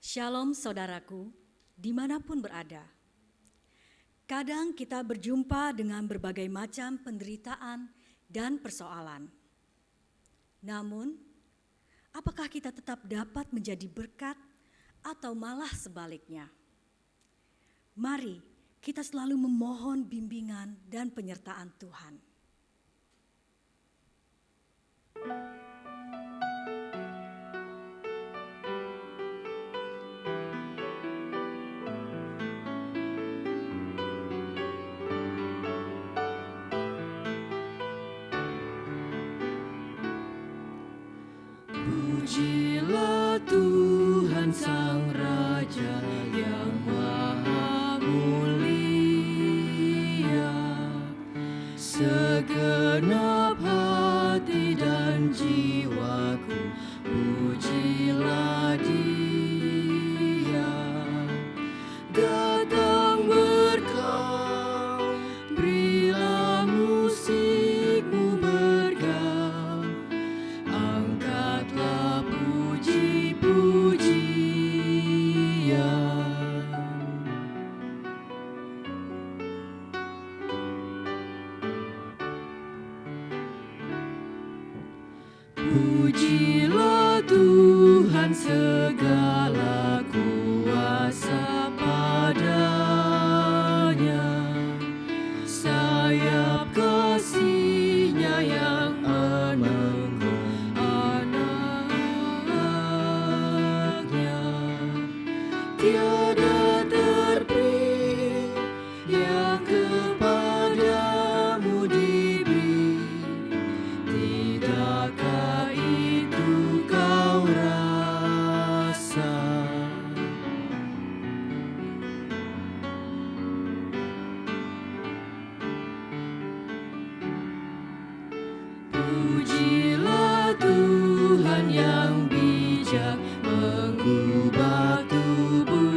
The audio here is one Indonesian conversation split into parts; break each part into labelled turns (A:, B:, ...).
A: Shalom saudaraku, dimanapun berada. Kadang kita berjumpa dengan berbagai macam penderitaan dan persoalan. Namun, apakah kita tetap dapat menjadi berkat atau malah sebaliknya? Mari kita selalu memohon bimbingan dan penyertaan Tuhan.
B: Pujilah Tuhan Sang Raja yang Maha Mulia, segenap hati dan jiwaku, pujilah Dia. Datang berkau, berilah musikmu bergaul, angkatlah puji-pujian. Pujilah Tuhan, segala kuasa padanya, sayap kasih-Nya yang menunggu anak-anaknya. Tiada terperi yang kepadamu diberi, tidakkah itu kau rasa? Pujilah Tuhan yang bijak mengubah tubuhmu,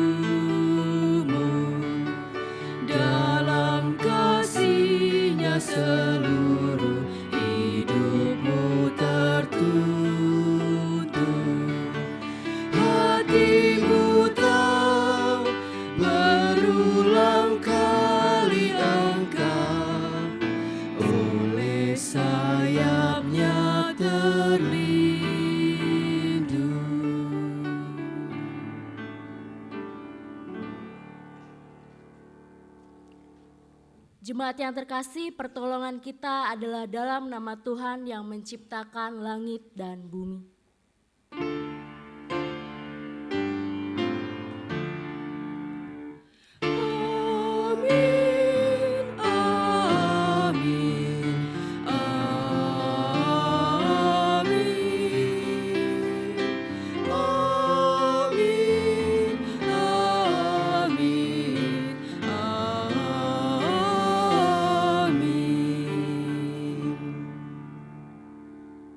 B: dalam kasih-Nya seluruh hidupmu tertutup. Hatimu tahu berulang kali engkau oleh sayap-Nya terlindung.
C: Jemaat yang terkasih, pertolongan kita adalah dalam nama Tuhan yang menciptakan langit dan bumi.
B: Amin, amin, amin, amin, amin, amin.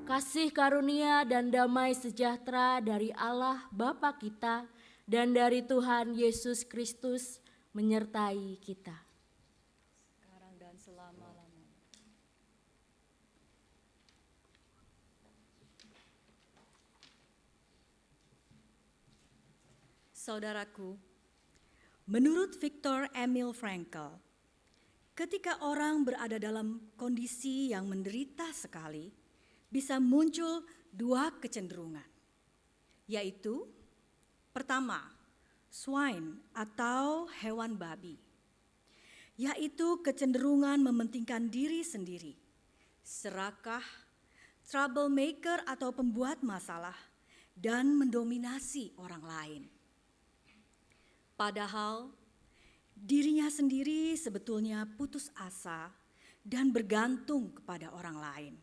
C: Kasih karunia dan damai sejahtera dari Allah Bapa kita dan dari Tuhan Yesus Kristus menyertai kita.
A: Sekarang dan selama-lamanya. Saudaraku, menurut Viktor Emil Frankl, ketika orang berada dalam kondisi yang menderita sekali, bisa muncul dua kecenderungan, yaitu pertama, swine atau hewan babi, yaitu kecenderungan mementingkan diri sendiri, serakah, troublemaker atau pembuat masalah, dan mendominasi orang lain. Padahal dirinya sendiri sebetulnya putus asa dan bergantung kepada orang lain.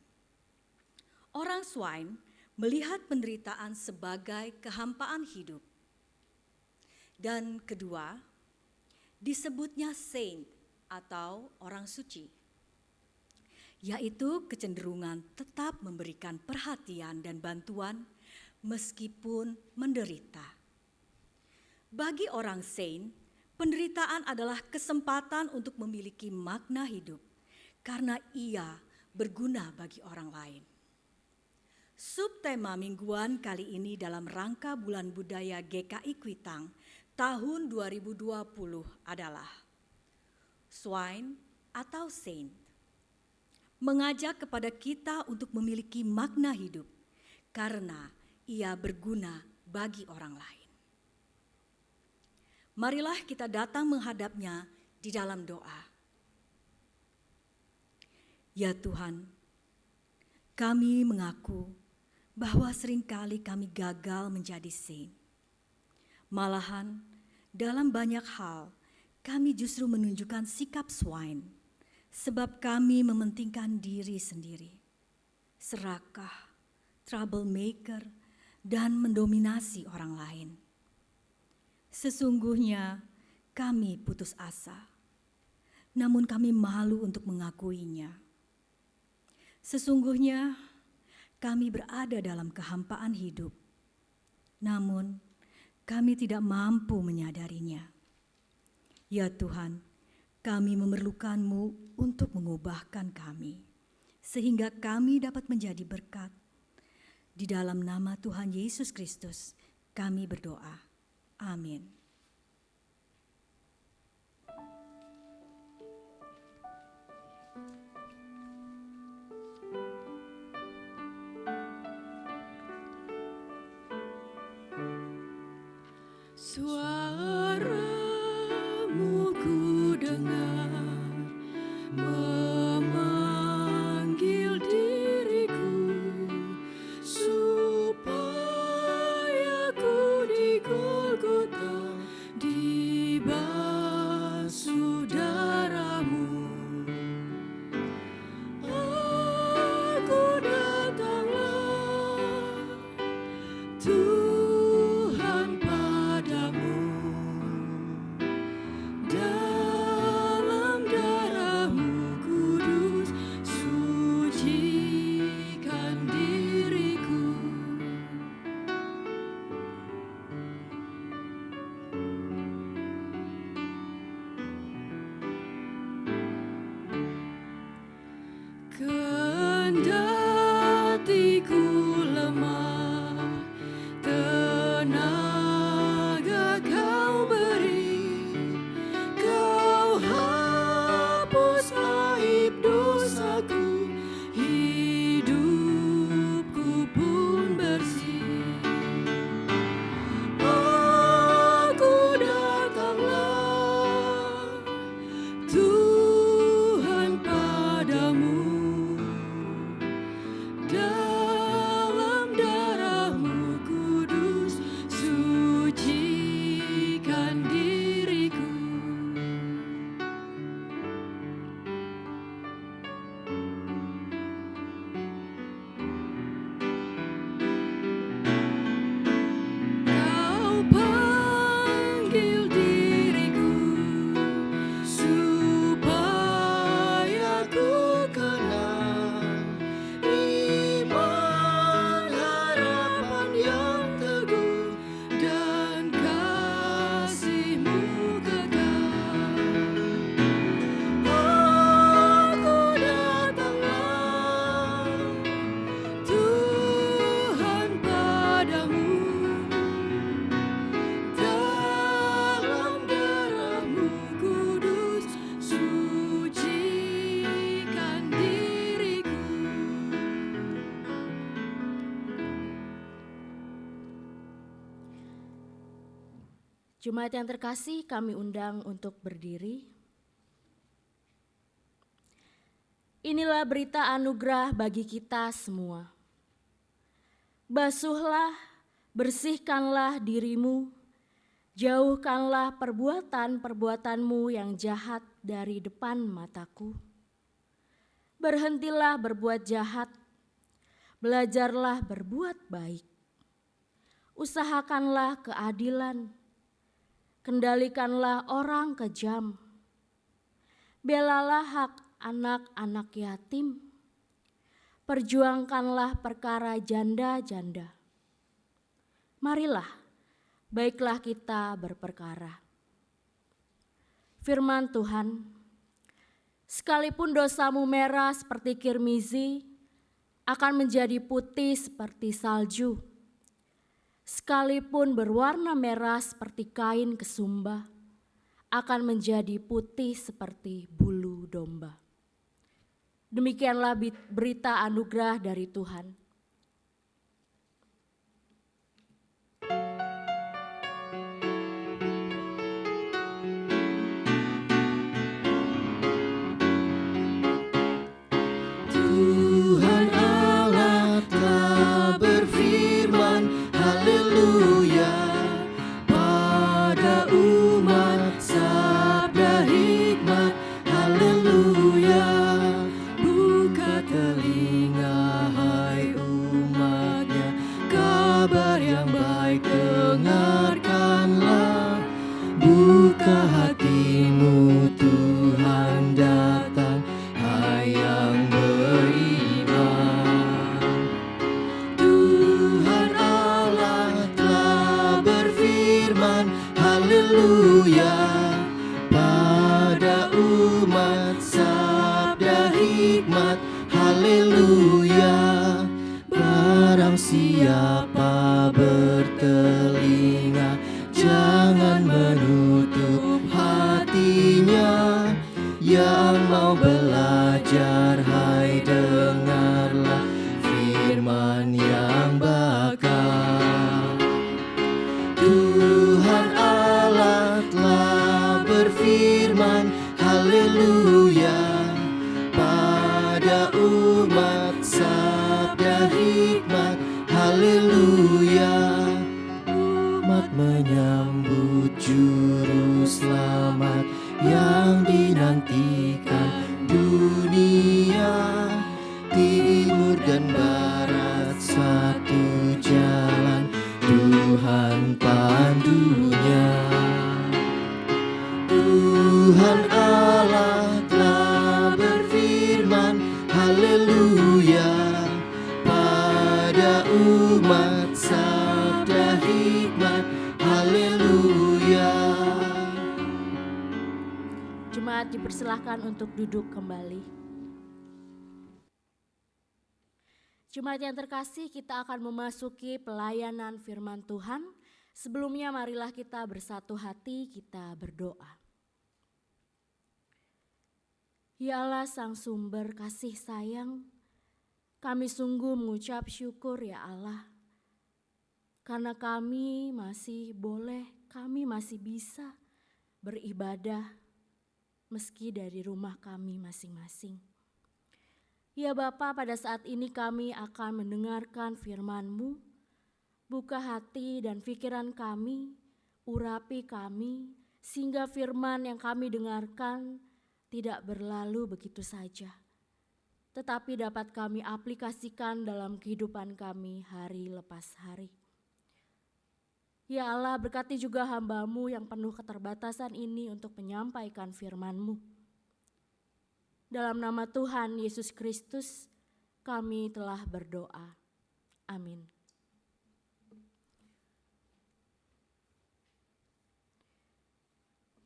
A: Orang swine melihat penderitaan sebagai kehampaan hidup. Dan kedua, disebutnya saint atau orang suci, yaitu kecenderungan tetap memberikan perhatian dan bantuan meskipun menderita. Bagi orang saint, penderitaan adalah kesempatan untuk memiliki makna hidup karena ia berguna bagi orang lain. Subtema mingguan kali ini dalam rangka Bulan Budaya GKI Kuitang tahun 2020 adalah Swine atau Saint. Mengajak kepada kita untuk memiliki makna hidup karena ia berguna bagi orang lain. Marilah kita datang menghadapnya di dalam doa. Ya Tuhan, kami mengaku bahwa seringkali kami gagal menjadi saint. Malahan, dalam banyak hal, kami justru menunjukkan sikap swine, sebab kami mementingkan diri sendiri, serakah, troublemaker, dan mendominasi orang lain. Sesungguhnya kami putus asa, namun kami malu untuk mengakuinya. Sesungguhnya kami berada dalam kehampaan hidup, namun kami tidak mampu menyadarinya. Ya Tuhan, kami memerlukan-Mu untuk mengubahkan kami, sehingga kami dapat menjadi berkat. Di dalam nama Tuhan Yesus Kristus, kami berdoa. Amin.
B: Suaramu ku dengar memanggil diriku supaya ku di Golgota dibasuh darah-Mu. Aku datanglah Tuhan padamu, dalam darah-Mu kudus sucikan diriku. Kendati ku lemah, tenaga Kau beri, Kau hapus aib dosaku, hidupku pun bersih. Aku datanglah Tuhan padamu, dalam darah-Mu kudus sucikan diriku. Kau panggil diriku supaya ku kenal iman, harapan yang teguh, dan kasih-Mu kekal. Aku datanglah Tuhan padamu, dalam darah-Mu kudus sucikan diriku.
C: Jemaat yang terkasih, kami undang untuk berdiri. Inilah berita anugerah bagi kita semua. Basuhlah, bersihkanlah dirimu, jauhkanlah perbuatan-perbuatanmu yang jahat dari depan mataku. Berhentilah berbuat jahat, belajarlah berbuat baik. Usahakanlah keadilan, kendalikanlah orang kejam. Belalah hak anak-anak yatim, perjuangkanlah perkara janda-janda. Marilah, baiklah kita berperkara. Firman Tuhan, sekalipun dosamu merah seperti kirmizi, akan menjadi putih seperti salju. Sekalipun berwarna merah seperti kain kesumba, akan menjadi putih seperti bulu domba. Demikianlah berita anugerah dari Tuhan.
B: Tuhan Allah telah berfirman, haleluya, pada umat sabda hikmat, haleluya. Buka telinga hai umatnya, kabar yang baik dengarkanlah. Buka hatimu, Tuhan datang, hai yang beriman. Tuhan Allah telah berfirman, haleluya, pada umat sabda hikmat, haleluya. Barang siapa bertelinga, jangan menutup hatinya. Yang mau belajar, hai dengarlah firman yang bakal. Tuhan Allah telah berfirman, haleluya, pada umat sabda hikmat, haleluya. Umat menyambut juru selamat yang dinantikan dunia. Timur dan barat satu jalan, Tuhan pandunya. Tuhan Allah telah berfirman, haleluya, pada umat sabda hikmat, haleluya.
C: Jemaat dipersilahkan untuk duduk kembali. Jemaat yang terkasih, kita akan memasuki pelayanan firman Tuhan. Sebelumnya marilah kita bersatu hati, kita berdoa. Ya Allah Sang Sumber kasih sayang, kami sungguh mengucap syukur ya Allah. Karena kami masih boleh, kami masih bisa beribadah meski dari rumah kami masing-masing. Ya Bapa, pada saat ini kami akan mendengarkan firman-Mu. Buka hati dan pikiran kami, urapi kami, sehingga firman yang kami dengarkan tidak berlalu begitu saja, tetapi dapat kami aplikasikan dalam kehidupan kami hari lepas hari. Ya Allah, berkati juga hamba-Mu yang penuh keterbatasan ini untuk menyampaikan firman-Mu. Dalam nama Tuhan Yesus Kristus, kami telah berdoa. Amin.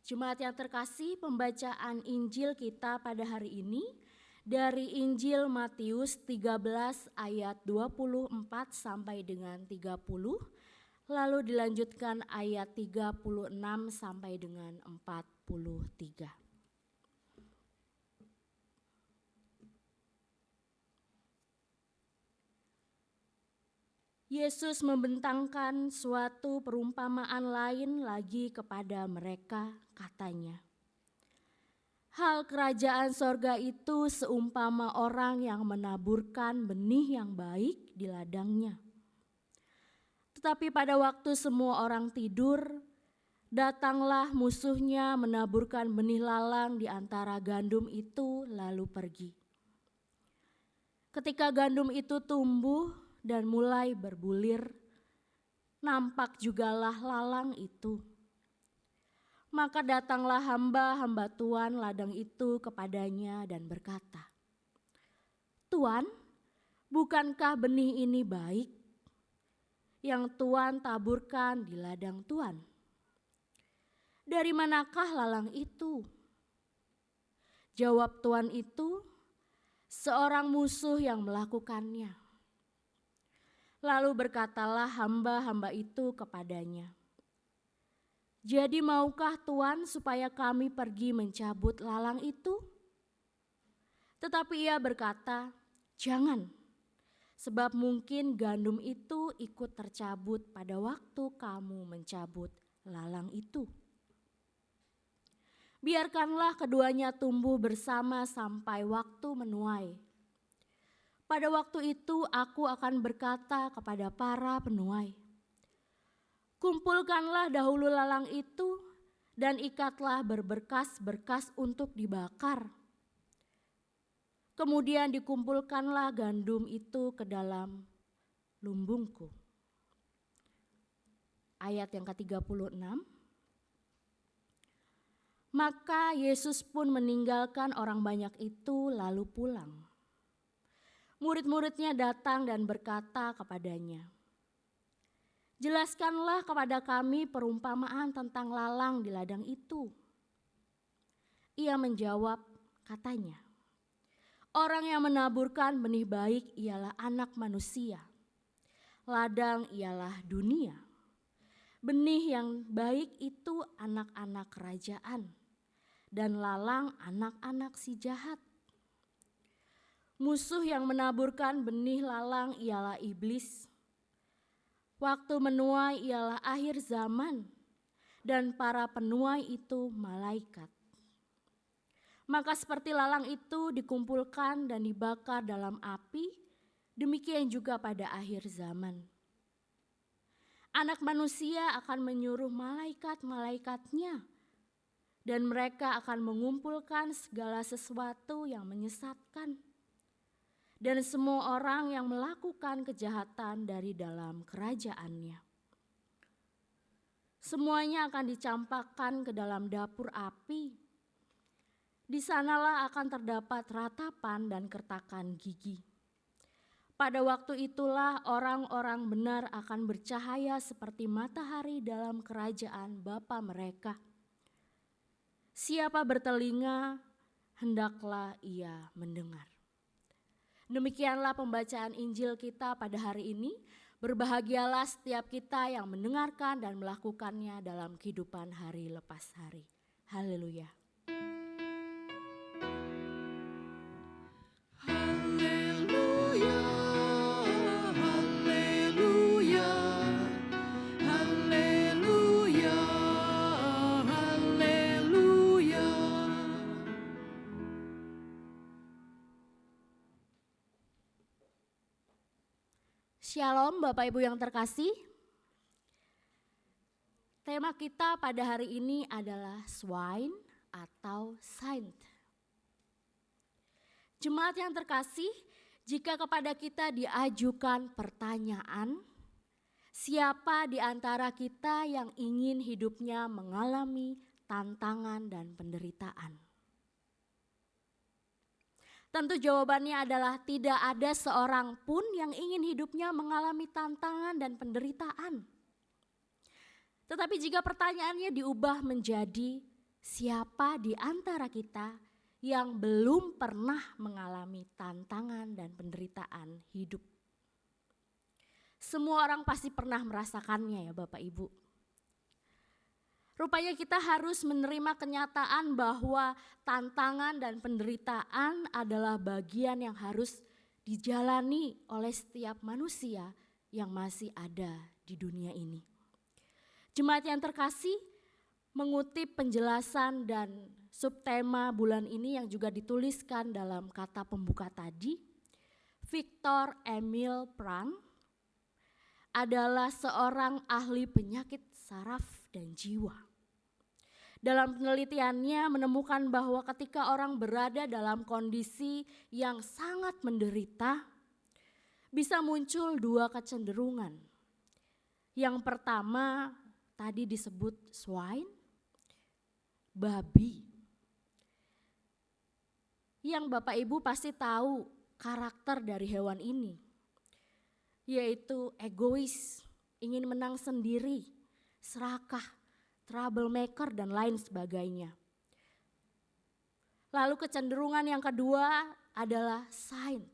C: Jemaat yang terkasih, pembacaan Injil kita pada hari ini dari Injil Matius 13 ayat 24 sampai dengan 30, lalu dilanjutkan ayat 36 sampai dengan 43. Yesus membentangkan suatu perumpamaan lain lagi kepada mereka, katanya, hal kerajaan sorga itu seumpama orang yang menaburkan benih yang baik di ladangnya. Tetapi pada waktu semua orang tidur, datanglah musuhnya menaburkan benih lalang di antara gandum itu lalu pergi. Ketika gandum itu tumbuh dan mulai berbulir, nampak jugalah lalang itu. Maka datanglah hamba-hamba Tuan ladang itu kepadanya dan berkata, Tuan, bukankah benih ini baik yang Tuan taburkan di ladang Tuan? Dari manakah lalang itu? Jawab Tuan itu, seorang musuh yang melakukannya. Lalu berkatalah hamba-hamba itu kepadanya, "Jadi maukah Tuan supaya kami pergi mencabut lalang itu?" Tetapi ia berkata, "Jangan, sebab mungkin gandum itu ikut tercabut pada waktu kamu mencabut lalang itu. Biarkanlah keduanya tumbuh bersama sampai waktu menuai. Pada waktu itu aku akan berkata kepada para penuai, kumpulkanlah dahulu lalang itu dan ikatlah berberkas-berkas untuk dibakar. Kemudian dikumpulkanlah gandum itu ke dalam lumbungku." Ayat yang ke-36. Maka Yesus pun meninggalkan orang banyak itu lalu pulang. Murid-muridnya datang dan berkata kepadanya, "Jelaskanlah kepada kami perumpamaan tentang lalang di ladang itu." Ia menjawab, katanya, "Orang yang menaburkan benih baik ialah Anak Manusia. Ladang ialah dunia. Benih yang baik itu anak-anak kerajaan, dan lalang anak-anak si jahat. Musuh yang menaburkan benih lalang ialah iblis. Waktu menuai ialah akhir zaman, dan para penuai itu malaikat. Maka seperti lalang itu dikumpulkan dan dibakar dalam api, demikian juga pada akhir zaman. Anak Manusia akan menyuruh malaikat-malaikatnya, dan mereka akan mengumpulkan segala sesuatu yang menyesatkan, dan semua orang yang melakukan kejahatan dari dalam kerajaannya. Semuanya akan dicampakkan ke dalam dapur api. Di sanalah akan terdapat ratapan dan kertakan gigi. Pada waktu itulah orang-orang benar akan bercahaya seperti matahari dalam kerajaan Bapa mereka. Siapa bertelinga, hendaklah ia mendengar. Demikianlah pembacaan Injil kita pada hari ini. Berbahagialah setiap kita yang mendengarkan dan melakukannya dalam kehidupan hari lepas hari. Haleluya. Shalom Bapak Ibu yang terkasih. Tema kita pada hari ini adalah swine atau saint. Jemaat yang terkasih, jika kepada kita diajukan pertanyaan, siapa di antara kita yang ingin hidupnya mengalami tantangan dan penderitaan? Tentu jawabannya adalah tidak ada seorang pun yang ingin hidupnya mengalami tantangan dan penderitaan. Tetapi jika pertanyaannya diubah menjadi siapa di antara kita yang belum pernah mengalami tantangan dan penderitaan hidup? Semua orang pasti pernah merasakannya ya Bapak Ibu. Rupanya kita harus menerima kenyataan bahwa tantangan dan penderitaan adalah bagian yang harus dijalani oleh setiap manusia yang masih ada di dunia ini. Jemaat yang terkasih, mengutip penjelasan dan subtema bulan ini yang juga dituliskan dalam kata pembuka tadi, Victor Emil Pran adalah seorang ahli penyakit saraf dan jiwa. Dalam penelitiannya menemukan bahwa ketika orang berada dalam kondisi yang sangat menderita, bisa muncul dua kecenderungan. Yang pertama tadi disebut swine, babi. Yang Bapak Ibu pasti tahu karakter dari hewan ini, yaitu egois, ingin menang sendiri, serakah, troublemaker dan lain sebagainya. Lalu kecenderungan yang kedua adalah saint,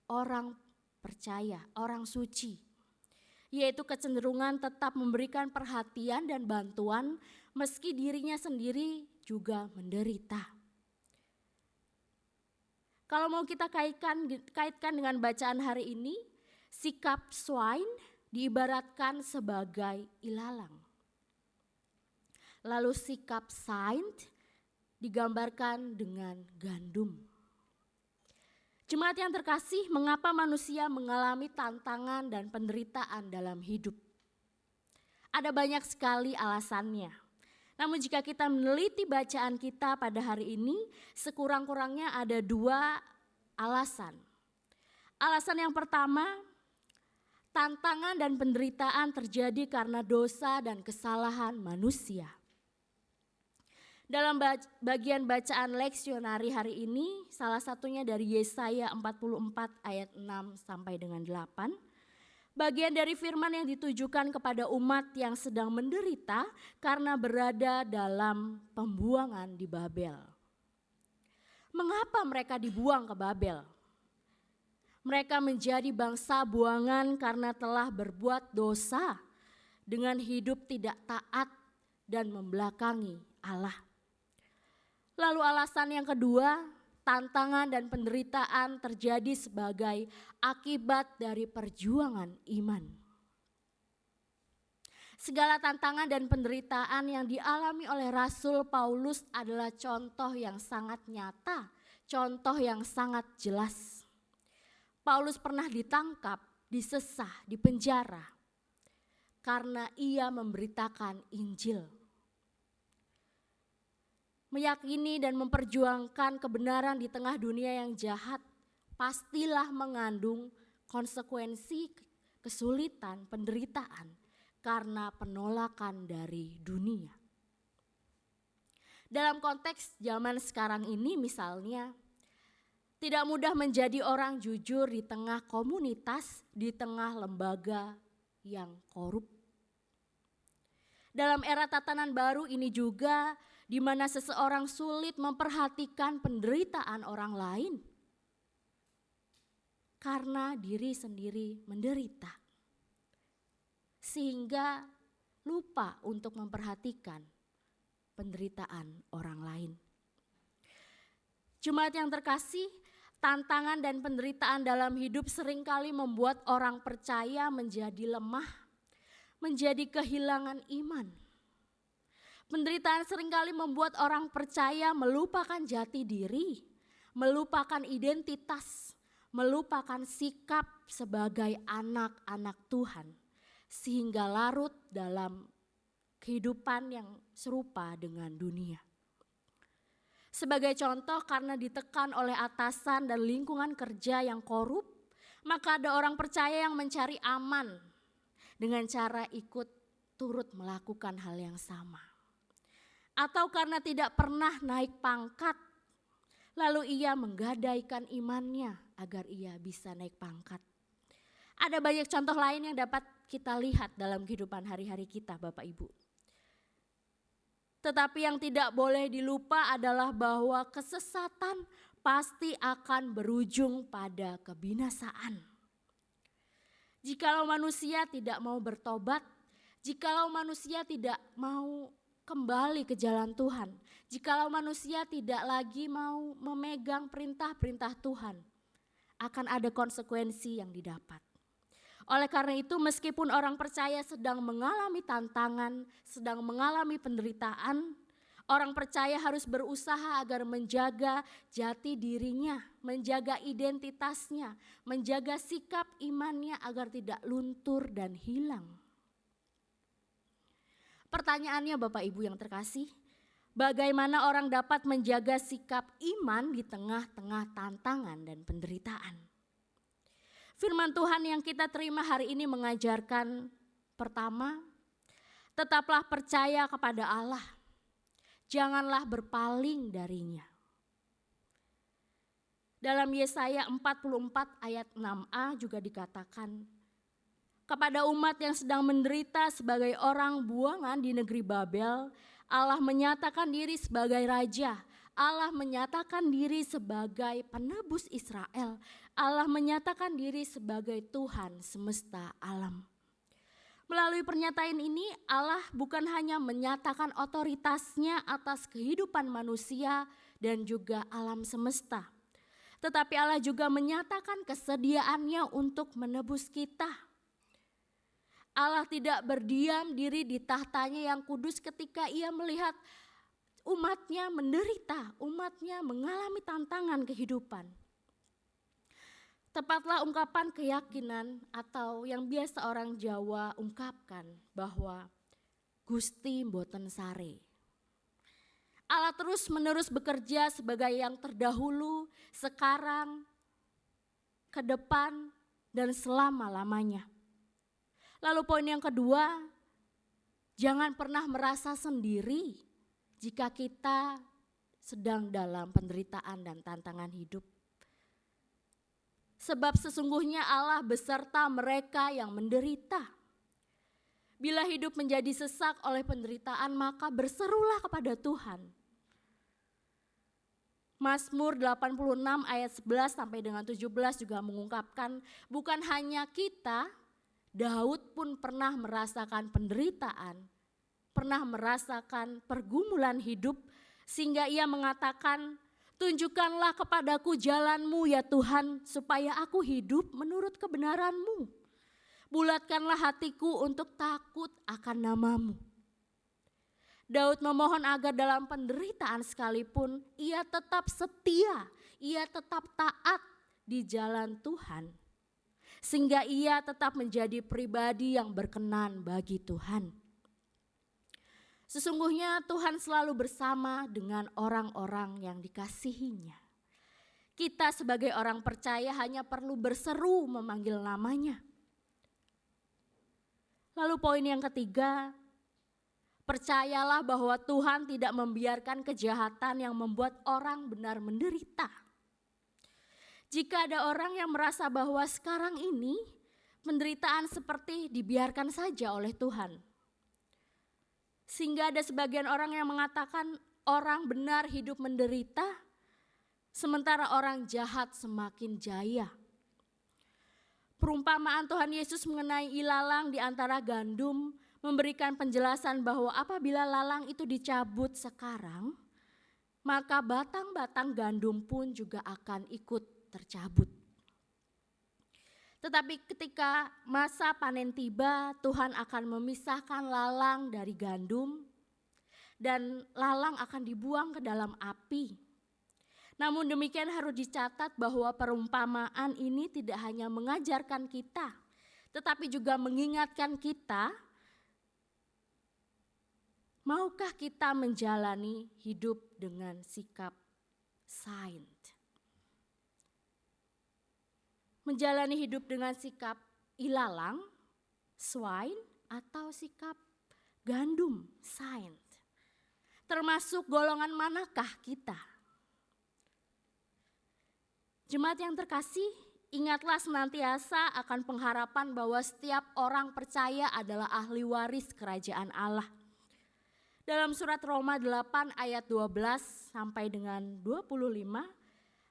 C: orang percaya, orang suci. Yaitu kecenderungan tetap memberikan perhatian dan bantuan meski dirinya sendiri juga menderita. Kalau mau kita kaitkan dengan bacaan hari ini, sikap swine diibaratkan sebagai ilalang. Lalu sikap saint digambarkan dengan gandum. Jemaat yang terkasih, mengapa manusia mengalami tantangan dan penderitaan dalam hidup? Ada banyak sekali alasannya. Namun jika kita meneliti bacaan kita pada hari ini, sekurang-kurangnya ada 2 alasan. Alasan yang pertama, tantangan dan penderitaan terjadi karena dosa dan kesalahan manusia. Dalam bagian bacaan leksionari hari ini, salah satunya dari Yesaya 44 ayat 6 sampai dengan 8. Bagian dari firman yang ditujukan kepada umat yang sedang menderita karena berada dalam pembuangan di Babel. Mengapa mereka dibuang ke Babel? Mereka menjadi bangsa buangan karena telah berbuat dosa dengan hidup tidak taat dan membelakangi Allah. Lalu alasan yang kedua, tantangan dan penderitaan terjadi sebagai akibat dari perjuangan iman. Segala tantangan dan penderitaan yang dialami oleh Rasul Paulus adalah contoh yang sangat nyata, contoh yang sangat jelas. Paulus pernah ditangkap, disesah, dipenjara karena ia memberitakan Injil. Meyakini dan memperjuangkan kebenaran di tengah dunia yang jahat pastilah mengandung konsekuensi kesulitan, penderitaan karena penolakan dari dunia. Dalam konteks zaman sekarang ini misalnya, tidak mudah menjadi orang jujur di tengah komunitas, di tengah lembaga yang korup. Dalam era tatanan baru ini juga, di mana seseorang sulit memperhatikan penderitaan orang lain karena diri sendiri menderita, sehingga lupa untuk memperhatikan penderitaan orang lain. Jemaat yang terkasih, tantangan dan penderitaan dalam hidup seringkali membuat orang percaya menjadi lemah, menjadi kehilangan iman. Penderitaan seringkali membuat orang percaya melupakan jati diri, melupakan identitas, melupakan sikap sebagai anak-anak Tuhan, sehingga larut dalam kehidupan yang serupa dengan dunia. Sebagai contoh, karena ditekan oleh atasan dan lingkungan kerja yang korup, maka ada orang percaya yang mencari aman dengan cara ikut turut melakukan hal yang sama. Atau karena tidak pernah naik pangkat, lalu ia menggadaikan imannya agar ia bisa naik pangkat. Ada banyak contoh lain yang dapat kita lihat dalam kehidupan hari-hari kita, Bapak Ibu. Tetapi yang tidak boleh dilupa adalah bahwa kesesatan pasti akan berujung pada kebinasaan. Jikalau manusia tidak mau bertobat, jikalau manusia tidak mau kembali ke jalan Tuhan, jikalau manusia tidak lagi mau memegang perintah-perintah Tuhan, akan ada konsekuensi yang didapat. Oleh karena itu, meskipun orang percaya sedang mengalami tantangan, sedang mengalami penderitaan, orang percaya harus berusaha agar menjaga jati dirinya, menjaga identitasnya, menjaga sikap imannya agar tidak luntur dan hilang. Pertanyaannya Bapak Ibu yang terkasih, bagaimana orang dapat menjaga sikap iman di tengah-tengah tantangan dan penderitaan? Firman Tuhan yang kita terima hari ini mengajarkan, pertama, tetaplah percaya kepada Allah, janganlah berpaling darinya. Dalam Yesaya 44 ayat 6a juga dikatakan, kepada umat yang sedang menderita sebagai orang buangan di negeri Babel, Allah menyatakan diri sebagai raja. Allah menyatakan diri sebagai penebus Israel. Allah menyatakan diri sebagai Tuhan semesta alam. Melalui pernyataan ini Allah bukan hanya menyatakan otoritasnya atas kehidupan manusia dan juga alam semesta. Tetapi Allah juga menyatakan kesediaannya untuk menebus kita. Allah tidak berdiam diri di tahtanya yang kudus ketika ia melihat umatnya menderita, umatnya mengalami tantangan kehidupan. Tepatlah ungkapan keyakinan atau yang biasa orang Jawa ungkapkan bahwa Gusti mboten sare. Allah terus menerus bekerja sebagai yang terdahulu, sekarang, ke depan, dan selama-lamanya. Lalu poin yang kedua, jangan pernah merasa sendiri jika kita sedang dalam penderitaan dan tantangan hidup. Sebab sesungguhnya Allah beserta mereka yang menderita. Bila hidup menjadi sesak oleh penderitaan, maka berserulah kepada Tuhan. Mazmur 86 ayat 11 sampai dengan 17 juga mengungkapkan, bukan hanya kita, Daud pun pernah merasakan penderitaan, pernah merasakan pergumulan hidup, sehingga ia mengatakan, tunjukkanlah kepadaku jalan-Mu ya Tuhan, supaya aku hidup menurut kebenaran-Mu. Bulatkanlah hatiku untuk takut akan nama-Mu. Daud memohon agar dalam penderitaan sekalipun ia tetap setia, ia tetap taat di jalan Tuhan. Sehingga ia tetap menjadi pribadi yang berkenan bagi Tuhan. Sesungguhnya Tuhan selalu bersama dengan orang-orang yang dikasihinya. Kita sebagai orang percaya hanya perlu berseru memanggil namanya. Lalu poin yang ketiga, percayalah bahwa Tuhan tidak membiarkan kejahatan yang membuat orang benar menderita. Jika ada orang yang merasa bahwa sekarang ini penderitaan seperti dibiarkan saja oleh Tuhan. Sehingga ada sebagian orang yang mengatakan orang benar hidup menderita, sementara orang jahat semakin jaya. Perumpamaan Tuhan Yesus mengenai ilalang di antara gandum memberikan penjelasan bahwa apabila lalang itu dicabut sekarang, maka batang-batang gandum pun juga akan ikut tercabut. Tetapi ketika masa panen tiba, Tuhan akan memisahkan lalang dari gandum dan lalang akan dibuang ke dalam api. Namun demikian harus dicatat bahwa perumpamaan ini tidak hanya mengajarkan kita, tetapi juga mengingatkan kita, maukah kita menjalani hidup dengan sikap saint? Menjalani hidup dengan sikap ilalang, swine, atau sikap gandum, saint. Termasuk golongan manakah kita? Jemaat yang terkasih, ingatlah senantiasa akan pengharapan bahwa setiap orang percaya adalah ahli waris kerajaan Allah. Dalam surat Roma 8 ayat 12 sampai dengan 25,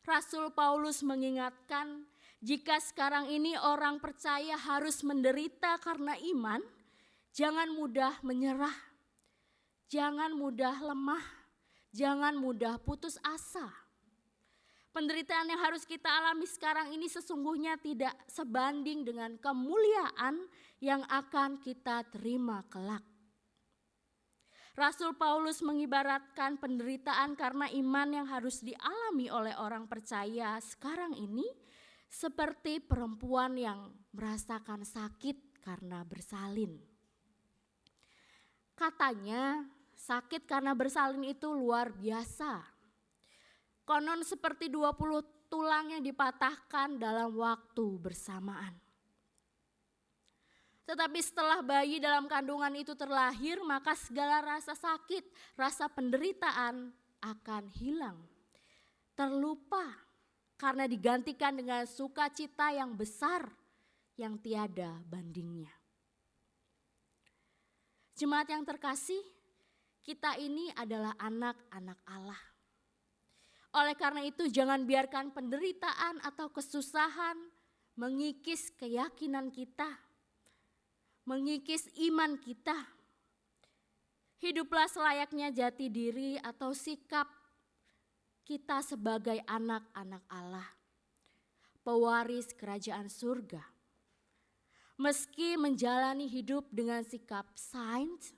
C: Rasul Paulus mengingatkan, jika sekarang ini orang percaya harus menderita karena iman, jangan mudah menyerah, jangan mudah lemah, jangan mudah putus asa. Penderitaan yang harus kita alami sekarang ini sesungguhnya tidak sebanding dengan kemuliaan yang akan kita terima kelak. Rasul Paulus mengibaratkan penderitaan karena iman yang harus dialami oleh orang percaya sekarang ini seperti perempuan yang merasakan sakit karena bersalin. Katanya sakit karena bersalin itu luar biasa. Konon seperti 20 tulang yang dipatahkan dalam waktu bersamaan. Tetapi setelah bayi dalam kandungan itu terlahir, maka segala rasa sakit, rasa penderitaan akan hilang. Terlupa karena digantikan dengan sukacita yang besar yang tiada bandingnya. Jemaat yang terkasih, kita ini adalah anak-anak Allah. Oleh karena itu jangan biarkan penderitaan atau kesusahan mengikis keyakinan kita, mengikis iman kita. Hiduplah selayaknya jati diri atau sikap kita sebagai anak-anak Allah, pewaris kerajaan surga. Meski menjalani hidup dengan sikap saint,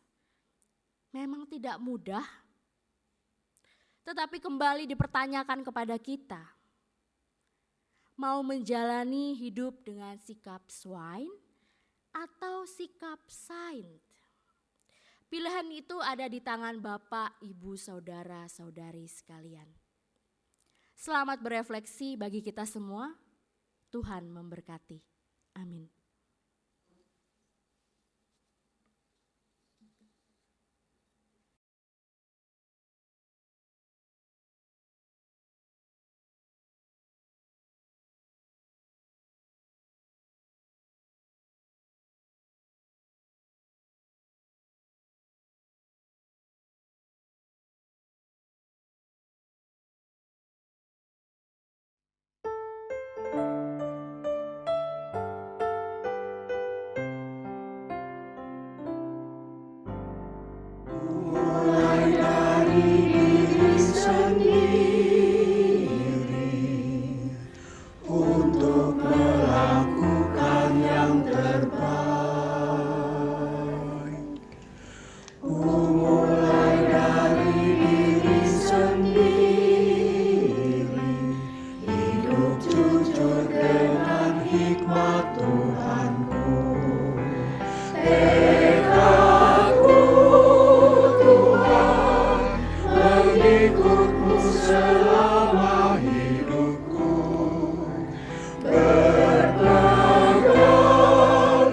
C: memang tidak mudah. Tetapi kembali dipertanyakan kepada kita, mau menjalani hidup dengan sikap swine atau sikap saint? Pilihan itu ada di tangan Bapak, Ibu, Saudara, Saudari sekalian. Selamat berefleksi bagi kita semua. Tuhan memberkati. Amin.
B: Mulai dari diri sendiri untuk melakukan yang terbaik. Mulai dari diri sendiri, hidup jujur dengan hikmat Tuhanku. Mengikutmu selama hidupku, berpegang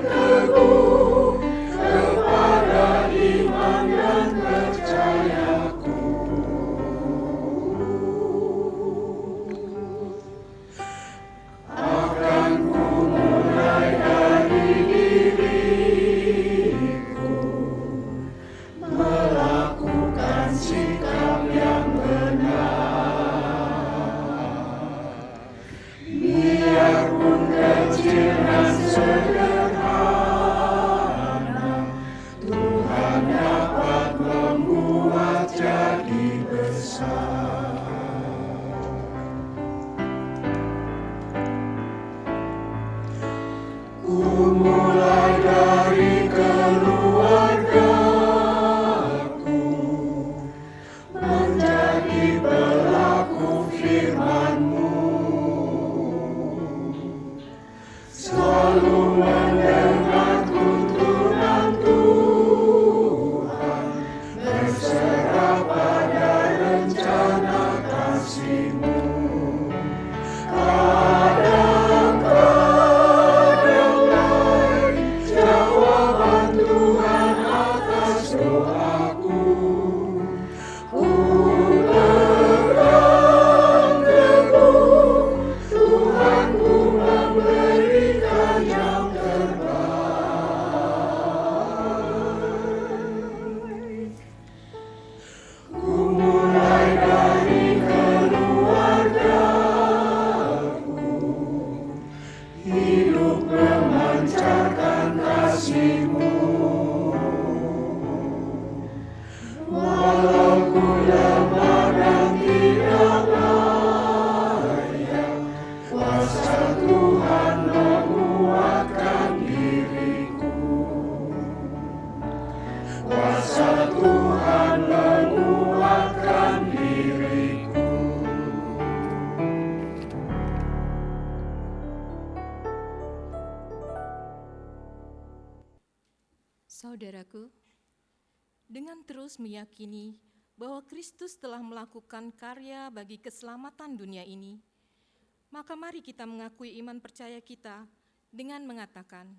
B: teguh kepada iman dan percayaku. Akan ku mulai dari diriku, melakukan sikap yang benar. Biarpun kecil dan sederhana, Tuhan dapat membuat jadi besar. Ku mulai dari keluargaku, menjadi pelaku firman-Mu, selalu mendengar tuntunan Tuhan, berserah pada rencana kasih-Mu. Kadang-kadang lain jawaban Tuhan atas doaku. Ku pegang teguh, Tuhanku memberikan yang terbaik. Ku mulai dari keluargaku, hidup memancarkan kasih-Mu. Walau ku lemah dan tidak layak, kuasa Tuhan menguatkan diriku. Kuasa Tuhan menguatkan diriku.
D: Saudaraku, dengan terus meyakini bahwa Kristus telah melakukan karya bagi keselamatan dunia ini, maka mari kita mengakui iman percaya kita dengan mengatakan,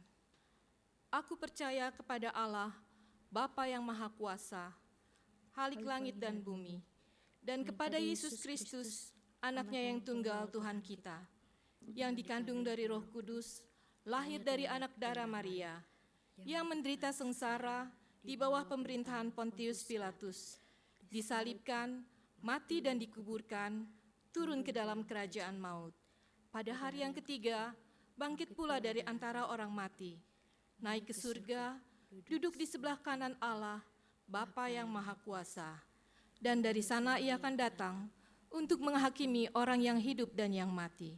D: "Aku percaya kepada Allah, Bapa yang Maha Kuasa, Halik langit dan bumi, dan kepada Yesus Kristus, Anak-Nya yang tunggal Tuhan kita, yang dikandung dari Roh Kudus, lahir dari anak darah Maria, yang menderita sengsara di bawah pemerintahan Pontius Pilatus, disalibkan, mati dan dikuburkan, turun ke dalam kerajaan maut. Pada hari yang ketiga, bangkit pula dari antara orang mati, naik ke surga, duduk di sebelah kanan Allah, Bapa yang Maha Kuasa. Dan dari sana ia akan datang untuk menghakimi orang yang hidup dan yang mati.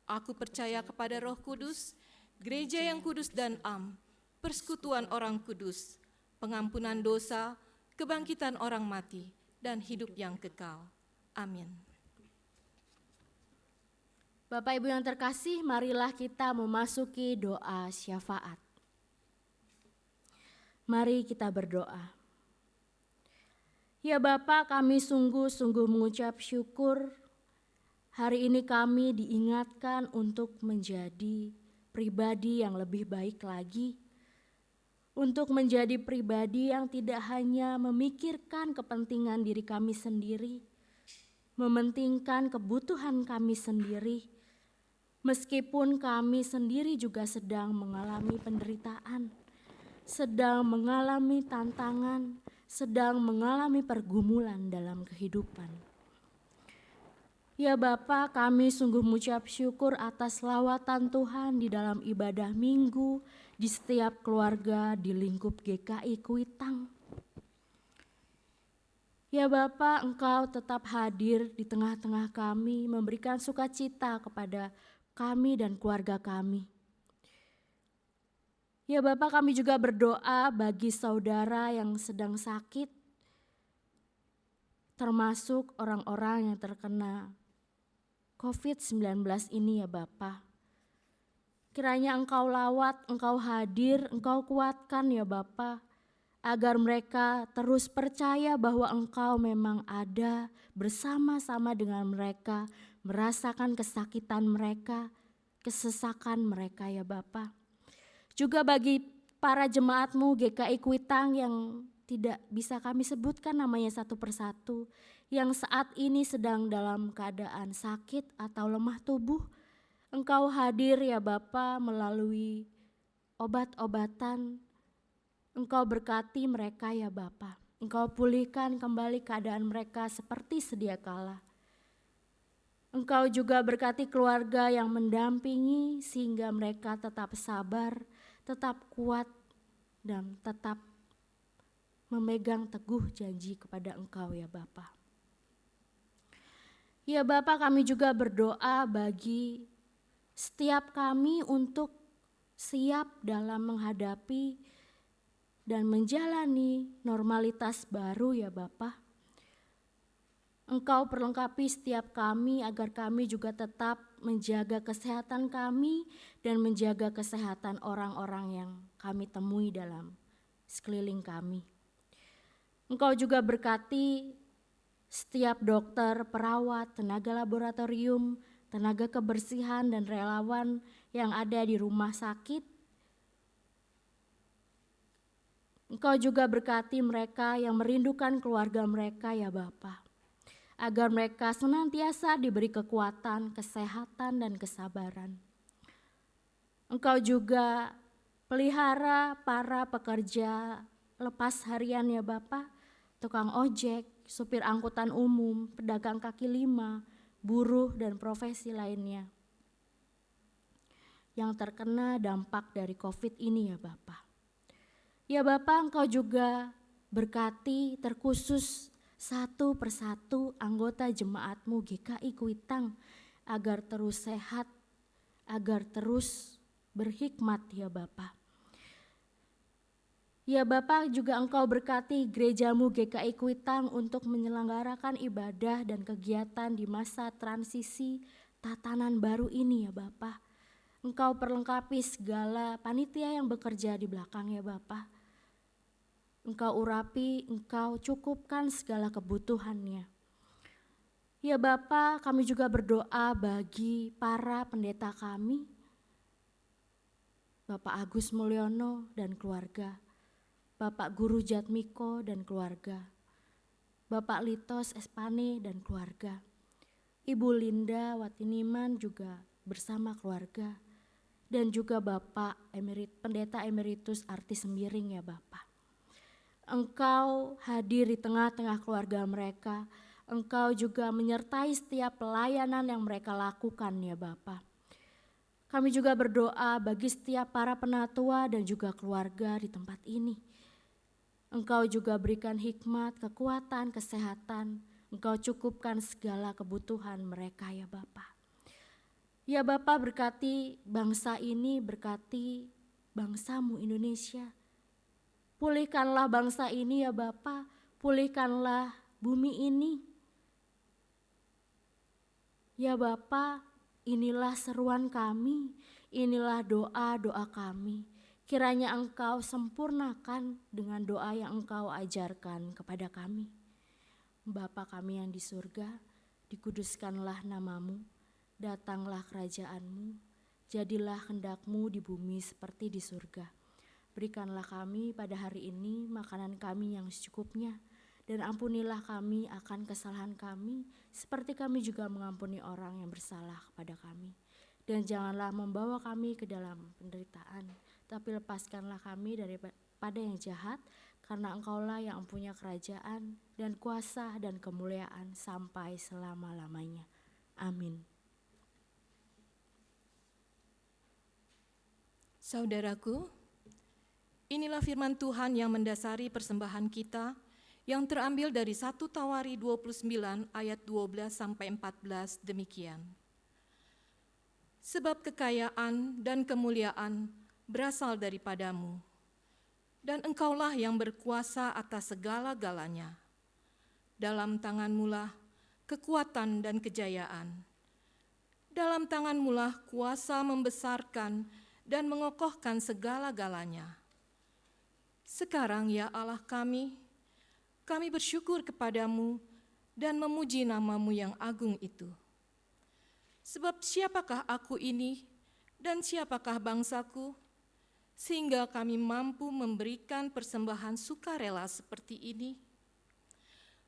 D: Aku percaya kepada Roh Kudus, gereja yang kudus dan am, persekutuan orang kudus, pengampunan dosa, kebangkitan orang mati, dan hidup yang kekal. Amin.
C: Bapak Ibu yang terkasih, marilah kita memasuki doa syafaat. Mari kita berdoa. Ya Bapa, kami sungguh-sungguh mengucap syukur hari ini kami diingatkan untuk menjadi pribadi yang lebih baik lagi. Untuk menjadi pribadi yang tidak hanya memikirkan kepentingan diri kami sendiri, mementingkan kebutuhan kami sendiri, meskipun kami sendiri juga sedang mengalami penderitaan, sedang mengalami tantangan, sedang mengalami pergumulan dalam kehidupan. Ya Bapa, kami sungguh mengucap syukur atas lawatan Tuhan di dalam ibadah minggu, di setiap keluarga di lingkup GKI Kuitang. Ya Bapa, Engkau tetap hadir di tengah-tengah kami, memberikan sukacita kepada kami dan keluarga kami. Ya Bapa, kami juga berdoa bagi saudara yang sedang sakit, termasuk orang-orang yang terkena COVID-19 ini ya Bapa. Kiranya Engkau lawat, Engkau hadir, Engkau kuatkan ya Bapa, agar mereka terus percaya bahwa Engkau memang ada bersama-sama dengan mereka, merasakan kesakitan mereka, kesesakan mereka ya Bapa. Juga bagi para jemaat-Mu GKI Kuitang yang tidak bisa kami sebutkan namanya satu persatu, yang saat ini sedang dalam keadaan sakit atau lemah tubuh, Engkau hadir ya Bapa melalui obat-obatan. Engkau berkati mereka ya Bapa. Engkau pulihkan kembali keadaan mereka seperti sedia kala. Engkau juga berkati keluarga yang mendampingi sehingga mereka tetap sabar, tetap kuat, dan tetap memegang teguh janji kepada Engkau ya Bapa. Ya Bapa, kami juga berdoa bagi setiap kami untuk siap dalam menghadapi dan menjalani normalitas baru ya Bapa. Engkau perlengkapi setiap kami agar kami juga tetap menjaga kesehatan kami dan menjaga kesehatan orang-orang yang kami temui dalam sekeliling kami. Engkau juga berkati setiap dokter, perawat, tenaga laboratorium, tenaga kebersihan dan relawan yang ada di rumah sakit. Engkau juga berkati mereka yang merindukan keluarga mereka ya Bapa, agar mereka senantiasa diberi kekuatan, kesehatan, dan kesabaran. Engkau juga pelihara para pekerja lepas harian ya Bapa, tukang ojek, supir angkutan umum, pedagang kaki lima, buruh, dan profesi lainnya yang terkena dampak dari COVID ini ya Bapa. Ya Bapa, Engkau juga berkati terkhusus satu persatu anggota jemaat-Mu GKI Kuitang agar terus sehat, agar terus berhikmat ya Bapa. Ya Bapa, juga Engkau berkati gereja-Mu GKI Kuitang untuk menyelenggarakan ibadah dan kegiatan di masa transisi tatanan baru ini ya Bapa. Engkau perlengkapi segala panitia yang bekerja di belakang ya Bapa. Engkau urapi, Engkau cukupkan segala kebutuhannya. Ya Bapa, kami juga berdoa bagi para pendeta kami, Bapak Agus Mulyono dan keluarga, Bapak Guru Jatmiko dan keluarga, Bapak Litos Espane dan keluarga, Ibu Linda Watiniman juga bersama keluarga, dan juga Bapak Pendeta Emeritus Arti Sembiring ya Bapak. Engkau hadir di tengah-tengah keluarga mereka, Engkau juga menyertai setiap pelayanan yang mereka lakukan ya Bapa. Kami juga berdoa bagi setiap para penatua dan juga keluarga di tempat ini. Engkau juga berikan hikmat, kekuatan, kesehatan. Engkau cukupkan segala kebutuhan mereka ya Bapa. Ya Bapa, berkati bangsa ini, berkati bangsa-Mu Indonesia. Pulihkanlah bangsa ini ya Bapa, pulihkanlah bumi ini. Ya Bapa, inilah seruan kami, inilah doa-doa kami. Kiranya Engkau sempurnakan dengan doa yang Engkau ajarkan kepada kami. Bapa kami yang di surga, dikuduskanlah nama-Mu, datanglah kerajaan-Mu, jadilah kehendak-Mu di bumi seperti di surga. Berikanlah kami pada hari ini makanan kami yang secukupnya, dan ampunilah kami akan kesalahan kami, seperti kami juga mengampuni orang yang bersalah kepada kami. Dan janganlah membawa kami ke dalam penderitaan, tapi lepaskanlah kami daripada yang jahat, karena Engkaulah yang mempunyai kerajaan dan kuasa dan kemuliaan sampai selama-lamanya. Amin.
D: Saudaraku, inilah firman Tuhan yang mendasari persembahan kita, yang terambil dari 1 Tawari 29 ayat 12 sampai 14 demikian. Sebab kekayaan dan kemuliaan berasal daripadamu, dan Engkaulah yang berkuasa atas segala-galanya. Dalam tangan-Mulah kekuatan dan kejayaan. Dalam tangan-Mulah kuasa membesarkan dan mengokohkan segala-galanya. Sekarang ya Allah kami bersyukur kepadamu dan memuji nama-Mu yang agung itu. Sebab siapakah aku ini dan siapakah bangsaku, sehingga kami mampu memberikan persembahan sukarela seperti ini?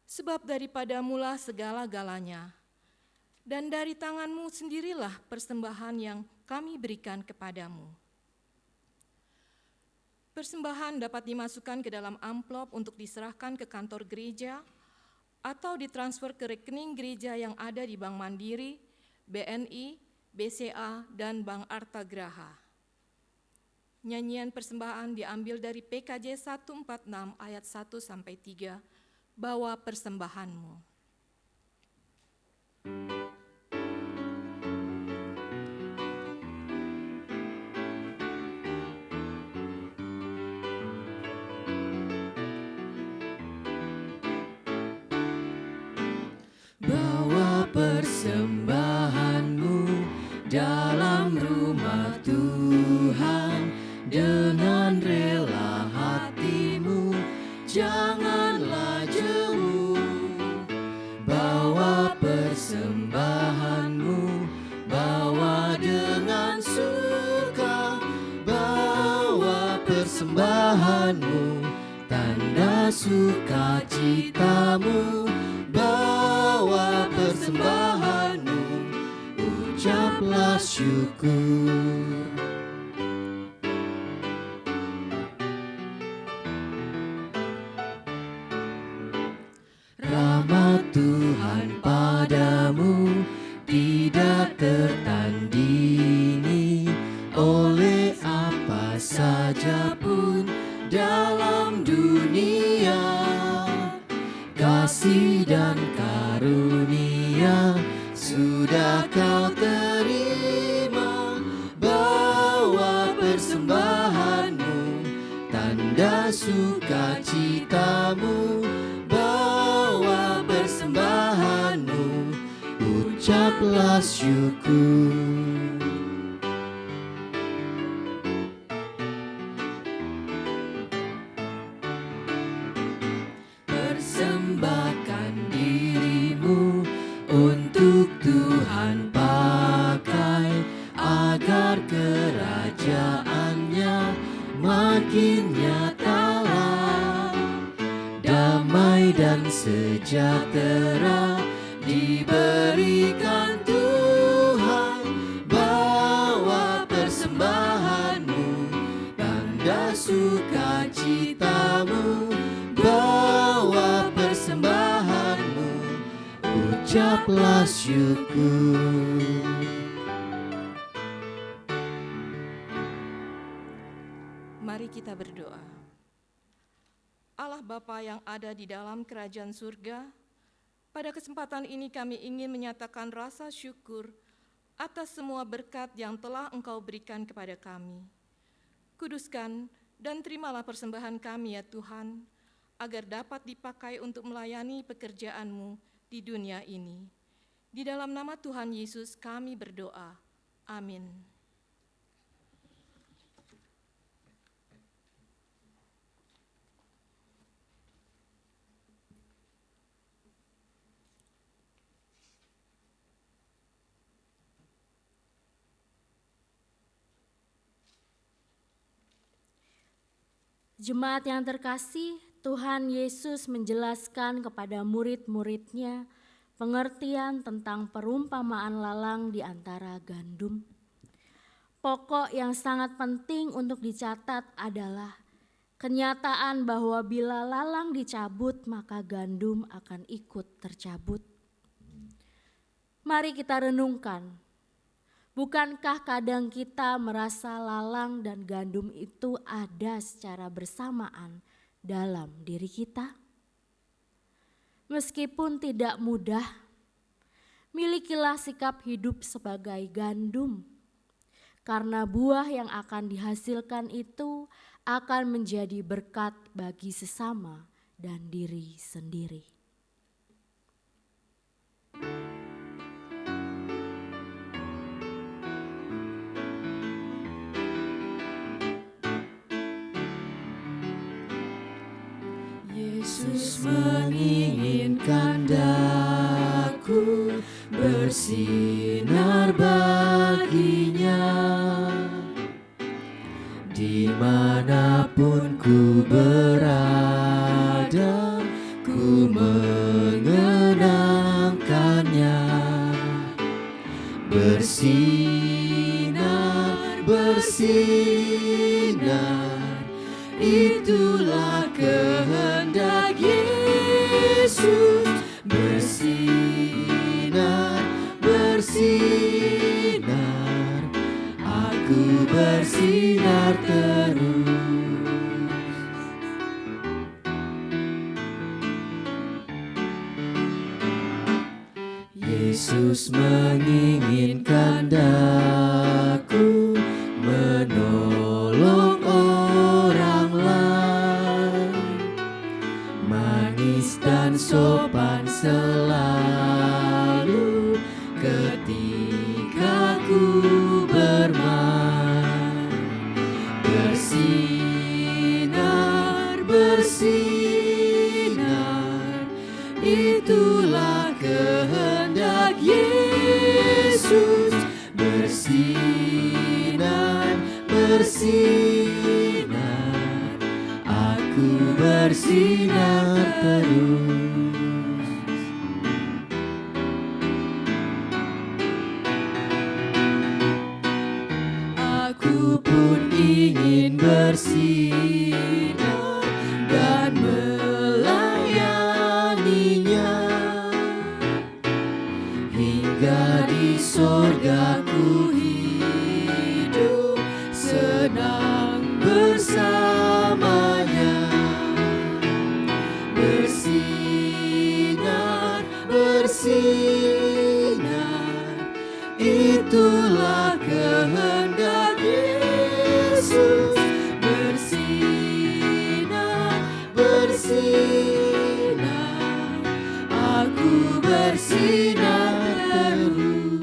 D: Sebab daripadamu-lah segala-galanya, dan dari tangan-Mu sendirilah persembahan yang kami berikan kepadamu. Persembahan dapat dimasukkan ke dalam amplop untuk diserahkan ke kantor gereja atau ditransfer ke rekening gereja yang ada di Bank Mandiri, BNI, BCA, dan Bank Artagraha. Nyanyian persembahan diambil dari PKJ 146 ayat 1-3, Bawa Persembahanmu.
B: Bawa persembahanmu dalam rumah Tuhan dengan rela hatimu, janganlah jemu. Bawa persembahanmu, bawa dengan suka. Bawa persembahanmu, tanda sukacitamu. Bawa persembahanmu, ucaplah syukur. Rahmat Tuhan padamu tidak tertandingi oleh apa saja pun dalam dunia. Kasih dan karunia sudah kau terima. Bawa persembahanmu, tanda sukacitamu. Bawa persembahanmu, ucaplah syukur. Persembahkan dirimu untuk Tuhan pakai, agar kerajaannya makin nyatalah. Damai dan sejahtera diberikan Tuhan. Bawa persembahanmu, tanda sukacitamu. Bawa persembahanmu, ucaplah syukur.
D: Mari kita berdoa. Allah Bapa yang ada di dalam kerajaan surga, pada kesempatan ini kami ingin menyatakan rasa syukur atas semua berkat yang telah Engkau berikan kepada kami. Kuduskan dan terimalah persembahan kami ya Tuhan, agar dapat dipakai untuk melayani pekerjaan-Mu di dunia ini. Di dalam nama Tuhan Yesus kami berdoa. Amin.
C: Jemaat yang terkasih, Tuhan Yesus menjelaskan kepada murid-muridnya pengertian tentang perumpamaan lalang di antara gandum. Pokok yang sangat penting untuk dicatat adalah kenyataan bahwa bila lalang dicabut, maka gandum akan ikut tercabut. Mari kita renungkan. Bukankah kadang kita merasa lalang dan gandum itu ada secara bersamaan dalam diri kita? Meskipun tidak mudah, milikilah sikap hidup sebagai gandum, karena buah yang akan dihasilkan itu akan menjadi berkat bagi sesama dan diri sendiri.
B: Yesus menginginkan daku bersinar baginya, dimanapun ku berada, ku mengenangkannya. Bersinar, bersinar, itulah kehendak Yesus. Bersinar, bersinar, aku bersinar terus. Yesus menginginkan daku menolong orang lain, manis dan sopan selalu ketika ku bermain. Bersinar, bersinar, itulah kehendak Yesus. Bersinar, bersinar, aku bersinar terus. Aku pun ingin bersinar dan melayaninya, hingga di sorga ku hidup senang bersamanya. Bersinar, bersinar, itulah kehendak Yesus. Bersinar, bersinar, aku bersinar terus.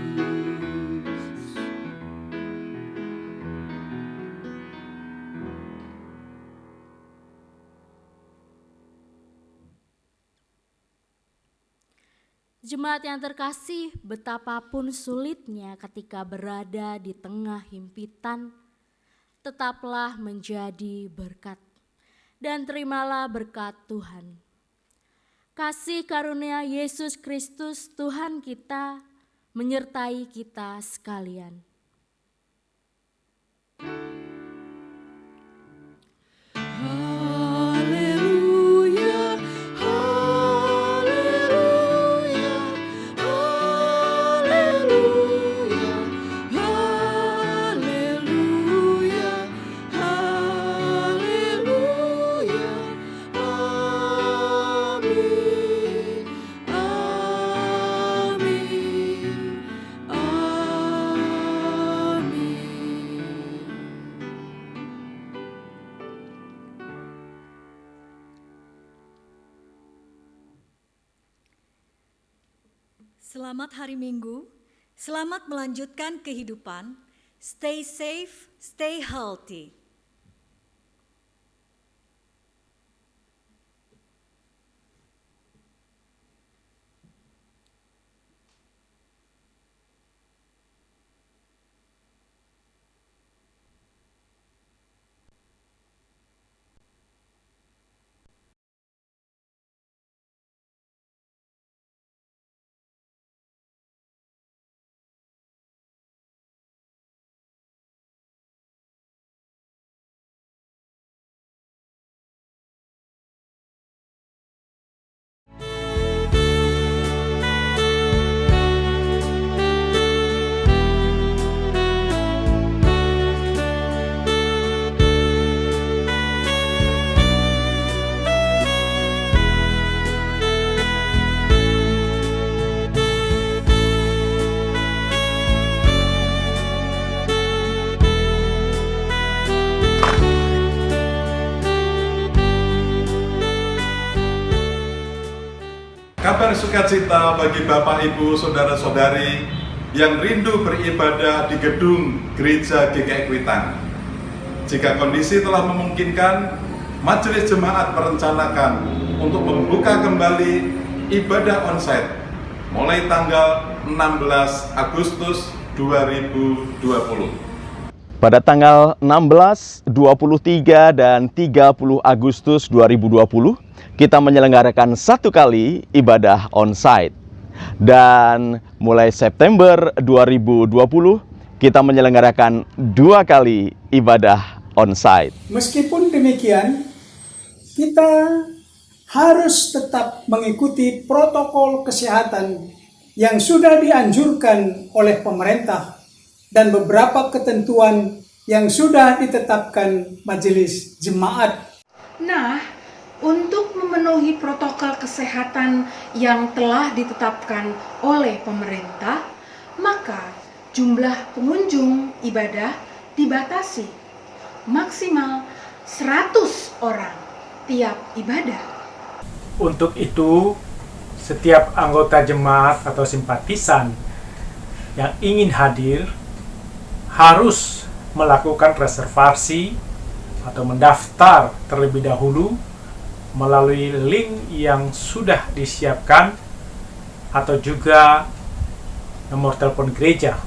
C: Jemaat yang terkasih, betapapun sulitnya ketika berada di tengah himpitan, tetaplah menjadi berkat dan terimalah berkat Tuhan. Kasih karunia Yesus Kristus Tuhan kita menyertai kita sekalian.
B: Haleluya, haleluya, haleluya.
A: Selamat hari Minggu, selamat melanjutkan kehidupan. Stay safe, stay healthy.
E: Kabar sukacita bagi Bapak, Ibu, Saudara-saudari yang rindu beribadah di gedung Gereja GKI Kuitang. Jika kondisi telah memungkinkan, Majelis Jemaat merencanakan untuk membuka kembali ibadah onsite mulai tanggal 16 Agustus 2020.
F: Pada tanggal 16, 23, dan 30 Agustus 2020, kita menyelenggarakan satu kali ibadah onsite. Dan mulai September 2020, kita menyelenggarakan 2 kali ibadah onsite.
G: Meskipun demikian, kita harus tetap mengikuti protokol kesehatan yang sudah dianjurkan oleh pemerintah dan beberapa ketentuan yang sudah ditetapkan Majelis Jemaat.
H: Nah, untuk memenuhi protokol kesehatan yang telah ditetapkan oleh pemerintah, maka jumlah pengunjung ibadah dibatasi maksimal 100 orang tiap ibadah.
I: Untuk itu, setiap anggota jemaat atau simpatisan yang ingin hadir harus melakukan reservasi atau mendaftar terlebih dahulu melalui link yang sudah disiapkan atau juga nomor telepon gereja.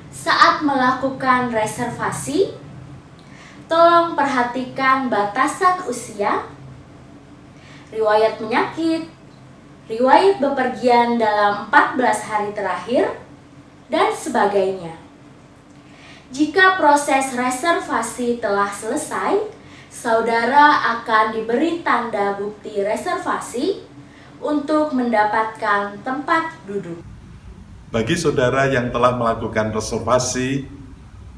C: Saat melakukan reservasi, tolong perhatikan batasan usia, riwayat penyakit, riwayat bepergian dalam 14 hari terakhir, dan sebagainya. Jika proses reservasi telah selesai, saudara akan diberi tanda bukti reservasi untuk mendapatkan tempat duduk.
E: Bagi saudara yang telah melakukan reservasi,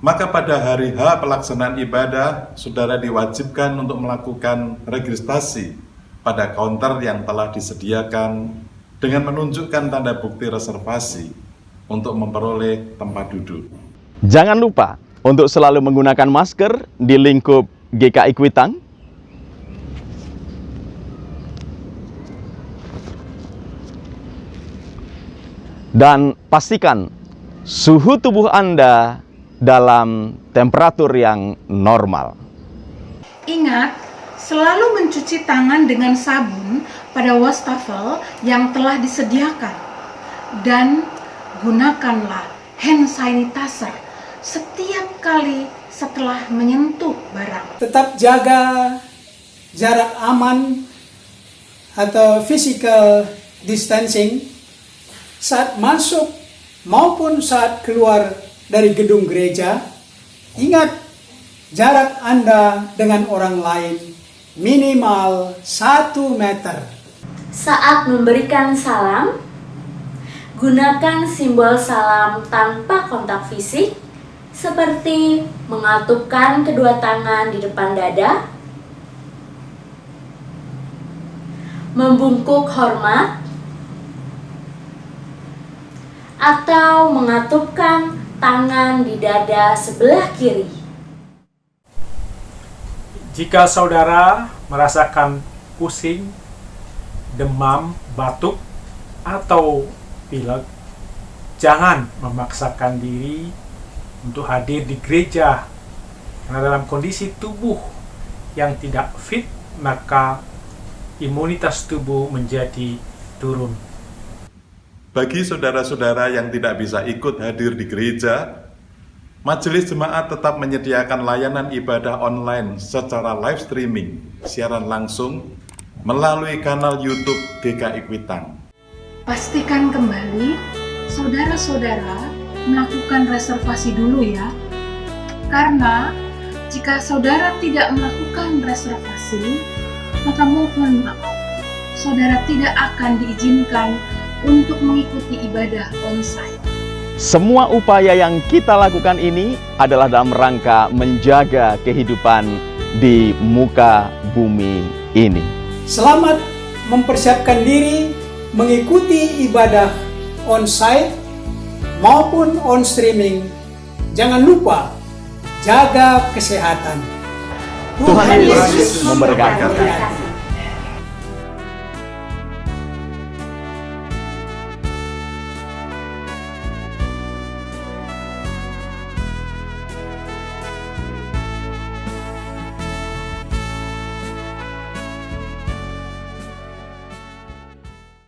E: maka pada hari H pelaksanaan ibadah, saudara diwajibkan untuk melakukan registrasi pada counter yang telah disediakan dengan menunjukkan tanda bukti reservasi untuk memperoleh tempat duduk.
F: Jangan lupa untuk selalu menggunakan masker di lingkup GKI Kuitang. Dan pastikan suhu tubuh Anda dalam temperatur yang normal.
H: Ingat, selalu mencuci tangan dengan sabun pada wastafel yang telah disediakan. Dan gunakanlah hand sanitizer setiap kali setelah menyentuh barang.
G: Tetap jaga jarak aman atau physical distancing saat masuk maupun saat keluar dari gedung gereja. Ingat, jarak Anda dengan orang lain minimal 1 meter.
C: Saat memberikan salam, gunakan simbol salam tanpa kontak fisik, seperti mengatupkan kedua tangan di depan dada, membungkuk hormat, atau mengatupkan tangan di dada sebelah kiri.
I: Jika saudara merasakan pusing, demam, batuk, atau pilek, jangan memaksakan diri untuk hadir di gereja. Karena dalam kondisi tubuh yang tidak fit, maka imunitas tubuh menjadi turun.
E: Bagi saudara-saudara yang tidak bisa ikut hadir di gereja, Majelis Jemaat tetap menyediakan layanan ibadah online secara live streaming, siaran langsung, melalui kanal YouTube GKI Kuitang.
H: Pastikan kembali saudara-saudara melakukan reservasi dulu ya. Karena jika saudara tidak melakukan reservasi, maka mohon maaf, saudara tidak akan diizinkan untuk mengikuti ibadah onsite.
F: Semua upaya yang kita lakukan ini adalah dalam rangka menjaga kehidupan di muka bumi ini.
G: Selamat mempersiapkan diri mengikuti ibadah onsite maupun on streaming. Jangan lupa jaga kesehatan.
F: Tuhan Yesus memberkati.